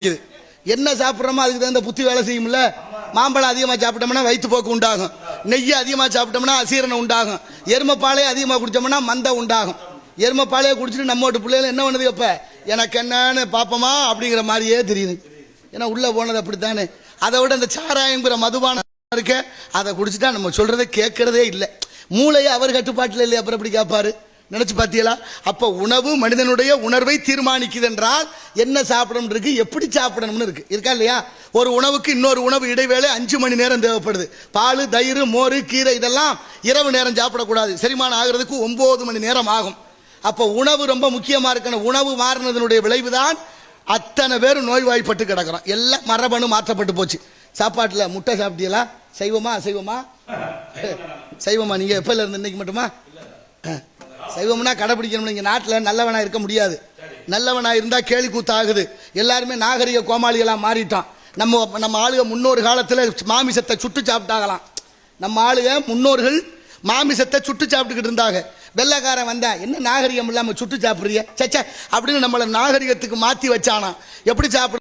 என்ன சாப்பிட்றோமோ அதுக்கு தகுந்த புத்தி வேலை செய்யும்ல. மாம்பழம் அதிகமாக சாப்பிட்டோம்னா வயிற்று போக்கு உண்டாகும், நெய்யை அதிகமாக சாப்பிட்டோம்னா அசீரணம் உண்டாகும், எருமைப்பாலே அதிகமாக குடித்தோம்னா மந்தை உண்டாகும். எருமைப்பாலையே குடிச்சிட்டு நம்ம வீட்டு பிள்ளைகள் என்ன பண்ணுது, எப்போ எனக்கு என்னன்னு பார்ப்போமா அப்படிங்கிற மாதிரியே தெரியுது. ஏன்னா உள்ளே போனது அப்படித்தானே. அதை விட அந்த சாராயங்கிற மதுபானம் இருக்க அதை குடிச்சிட்டா நம்ம சொல்கிறத கேட்கறதே இல்லை. மூளையை அவர் கட்டுப்பாட்டில் இல்லை, அப்புறம் எப்படி கேட்பாரு? நினைச்சு பார்த்தீங்களா? அப்போ உணவு மனிதனுடைய உணர்வை தீர்மானிக்குது என்றால் என்ன சாப்பிடணும் இருக்கு, எப்படி சாப்பிடணும்னு இருக்கு, இருக்கா இல்லையா? ஒரு உணவுக்கு இன்னொரு உணவு இடைவேளை 5 மணி நேரம் தேவைப்படுது. பால், தயிர், மோர், கீரை இதெல்லாம் இரவு நேரம் சாப்பிடக்கூடாது. செரிமானம் ஆகிறதுக்கு 9 மணி நேரம் ஆகும். அப்போ உணவு ரொம்ப முக்கியமாக இருக்கணும். உணவு மாறினதனுடைய விளைவுதான் அத்தனை பேரும் நோய்வாய்ப்பட்டு கிடக்கிறோம். எல்லாம் மரபணு மாற்றப்பட்டு போச்சு. சாப்பாட்டில் முட்டை சாப்பிட்டீங்களா? சைவமா அசைவமா? சைவமா. நீங்கள் எப்போல இருந்து இன்னைக்கு மட்டுமா? சைவம்னா கடைப்பிடிக்கணும். இங்கே நாட்டில் நல்லவனாக இருக்க முடியாது. நல்லவனாக இருந்தால் கேலி கூத்தாகுது. எல்லாருமே நாகரிக கோமாளிகளாக மாறிட்டான். நம்ம ஆளுக முன்னோரு காலத்தில் மாமிசத்தை சுட்டு சாப்பிட்டாங்களாம். நம்ம ஆளுக முன்னோர்கள் மாமிசத்தை சுட்டு சாப்பிட்டுக்கிட்டு இருந்தாங்க. வெள்ளைக்காரன் வந்தா என்ன நாகரிகம் இல்லாமல் சுட்டு சாப்பிட்றிய சச்சா அப்படின்னு நம்மளை நாகரிகத்துக்கு மாற்றி வச்சானா. எப்படி சாப்பிட